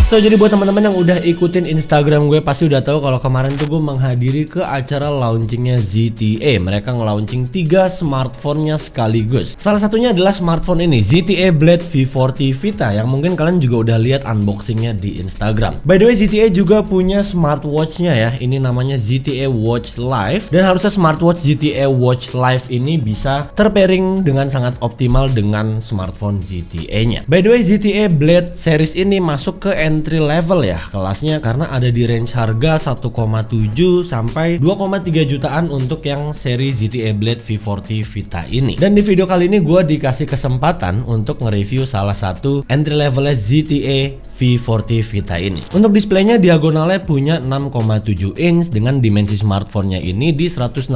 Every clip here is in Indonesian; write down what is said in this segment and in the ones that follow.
So jadi buat teman-teman yang udah ikutin Instagram gue pasti udah tahu kalau kemarin tuh gue menghadiri ke acara launchingnya ZTE. Mereka nge-launching 3 smartphone-nya sekaligus. Salah satunya adalah smartphone ini, ZTE Blade V40 Vita, yang mungkin kalian juga udah lihat unboxingnya di Instagram. By the way, ZTE juga punya smartwatch-nya ya. Ini namanya ZTE Watch Live, dan harusnya smartwatch ZTE Watch Live ini bisa terpairing dengan sangat optimal dengan smartphone ZTE-nya. By the way, ZTE Blade series ini masuk ke entry level ya kelasnya, karena ada di range harga 1,7 sampai 2,3 jutaan untuk yang seri ZTE Blade V40 Vita ini. Dan di video kali ini gue dikasih kesempatan untuk nge-review salah satu entry levelnya ZTE V40 Vita ini. Untuk displaynya diagonalnya punya 6,7 inch dengan dimensi smartphone-nya ini di 168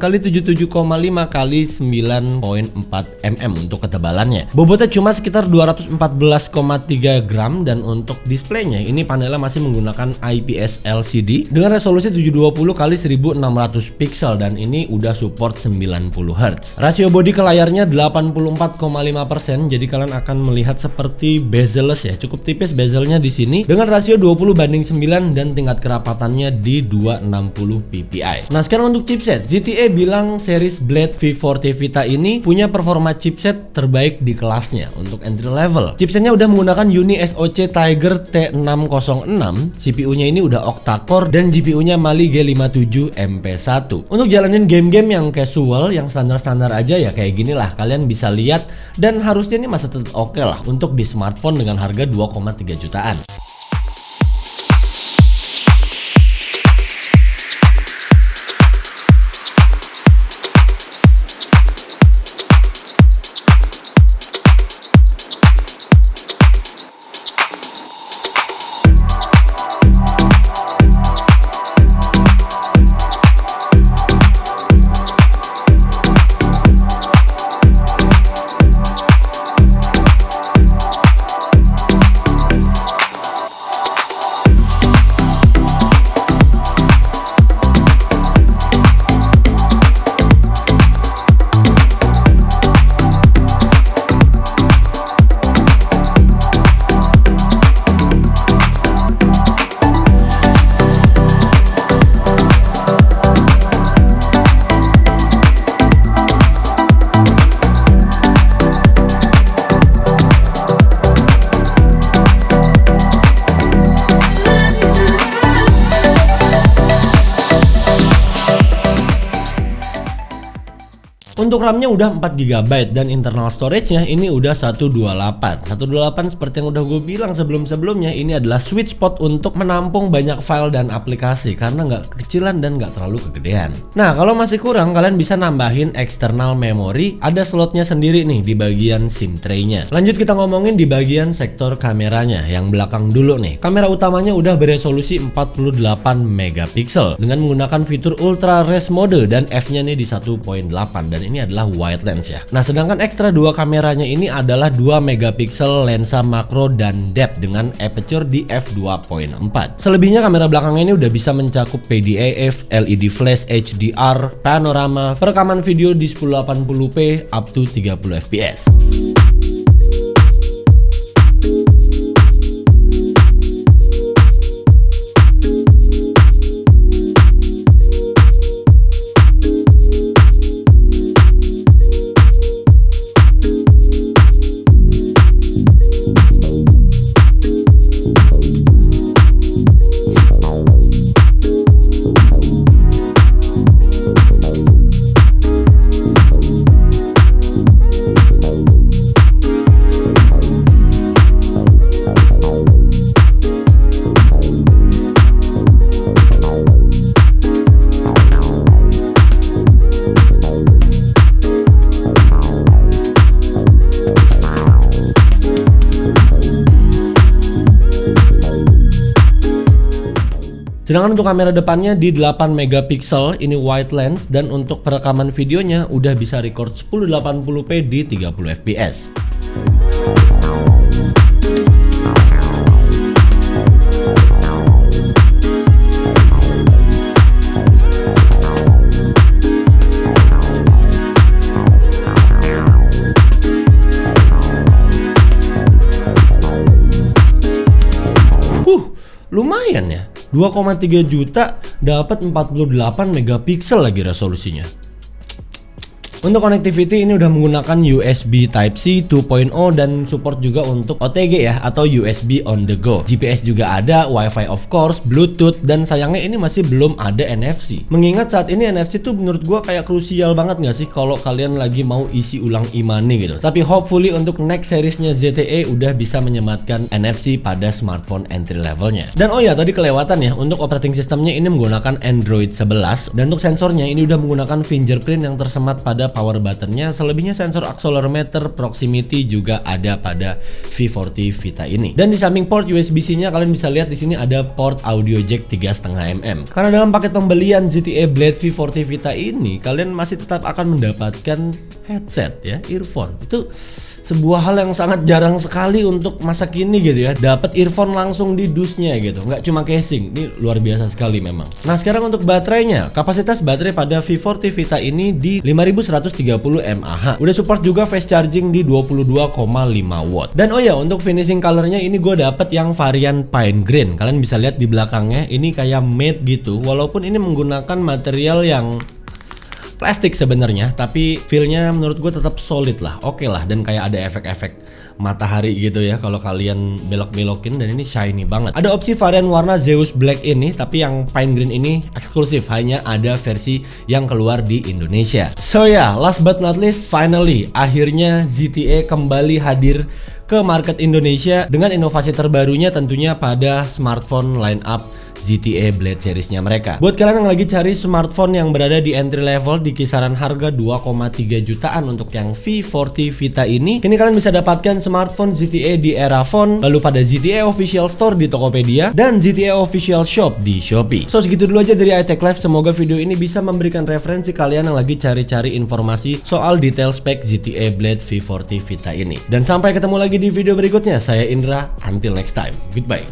x 77,5 x 9,4 mm untuk ketebalannya. Bobotnya cuma sekitar 214,3 gram, dan untuk displaynya ini panelnya masih menggunakan IPS LCD dengan resolusi 720 x 1600 pixel, dan ini udah support 90 Hz. Rasio bodi ke layarnya 84,5%, jadi kalian akan melihat seperti bezel-less ya, cukup tipis bezelnya di sini dengan rasio 20:9 dan tingkat kerapatannya di 260 ppi. Nah, sekarang untuk chipset, ZTE bilang series Blade V40 Vita ini punya performa chipset terbaik di kelasnya untuk entry level. Chipsetnya udah menggunakan Uni SoC Tiger T606, CPU-nya ini udah octa-core dan GPU-nya Mali G57 MP1. Untuk jalanin game-game yang casual, yang standar-standar aja ya kayak gini lah, kalian bisa lihat, dan harusnya ini masih tetap oke lah untuk di smartphone dengan harga 2,3 jutaan. Untuk RAM-nya udah 4GB dan internal storage-nya ini udah 128. 128 seperti yang udah gue bilang sebelum-sebelumnya, ini adalah sweet spot untuk menampung banyak file dan aplikasi karena nggak kekecilan dan nggak terlalu kegedean. Nah, kalau masih kurang, kalian bisa nambahin external memory, ada slotnya sendiri nih di bagian SIM tray-nya. Lanjut kita ngomongin di bagian sektor kameranya, yang belakang dulu nih. Kamera utamanya udah beresolusi 48 megapiksel dengan menggunakan fitur ultra res mode dan f-nya nih di 1.8, dan ini adalah wide lens ya. Nah, sedangkan ekstra dua kameranya ini adalah 2 megapiksel lensa makro dan depth dengan aperture di f2.4. Selebihnya kamera belakangnya ini udah bisa mencakup PDAF, LED flash, HDR, panorama, perekaman video di 1080p up to 30 fps. Sedangkan untuk kamera depannya di 8 megapiksel, ini wide lens, dan untuk perekaman videonya udah bisa record 1080p di 30 fps. lumayan ya. 2,3 juta dapat 48 megapiksel lagi resolusinya. Untuk connectivity ini udah menggunakan USB Type-C 2.0 dan support juga untuk OTG ya, atau USB on the go. GPS juga ada, Wi-Fi of course, Bluetooth, dan sayangnya ini masih belum ada NFC. Mengingat saat ini NFC tuh menurut gua kayak krusial banget nggak sih kalau kalian lagi mau isi ulang e-money gitu. Tapi hopefully untuk next seriesnya ZTE udah bisa menyematkan NFC pada smartphone entry levelnya. Dan oh ya, tadi kelewatan ya, untuk operating systemnya ini menggunakan Android 11, dan untuk sensornya ini udah menggunakan fingerprint yang tersemat pada power buttonnya. Selebihnya sensor accelerometer, proximity juga ada pada V40 Vita ini. Dan di samping port USB-C-nya kalian bisa lihat di sini ada port audio jack 3,5 mm. Karena dalam paket pembelian ZTE Blade V40 Vita ini kalian masih tetap akan mendapatkan headset ya, earphone. Itu sebuah hal yang sangat jarang sekali untuk masa kini gitu ya. Dapat earphone langsung di dusnya gitu, nggak cuma casing. Ini luar biasa sekali memang. Nah sekarang untuk baterainya, kapasitas baterai pada V40 Vita ini di 5130 mAh. Udah support juga fast charging di 22,5 watt. Dan oh ya, untuk finishing colornya ini gue dapet yang varian pine green. Kalian bisa lihat di belakangnya ini kayak matte gitu, walaupun ini menggunakan material yang plastik sebenarnya, tapi feelnya menurut gue tetap solid lah, oke lah, dan kayak ada efek-efek matahari gitu ya kalau kalian belok-belokin, dan ini shiny banget. Ada opsi varian warna Zeus Black ini, tapi yang pine green ini eksklusif, hanya ada versi yang keluar di Indonesia. So ya, last but not least, finally akhirnya ZTE kembali hadir ke market Indonesia dengan inovasi terbarunya tentunya pada smartphone line up ZTE Blade seriesnya mereka. Buat kalian yang lagi cari smartphone yang berada di entry level di kisaran harga 2,3 jutaan untuk yang V40 Vita ini, kini kalian bisa dapatkan smartphone ZTE di Erafone, lalu pada ZTE Official Store di Tokopedia, dan ZTE Official Shop di Shopee. So segitu dulu aja dari iTech Live. Semoga video ini bisa memberikan referensi kalian yang lagi cari-cari informasi soal detail spek ZTE Blade V40 Vita ini. Dan sampai ketemu lagi di video berikutnya. Saya Indra, until next time, goodbye.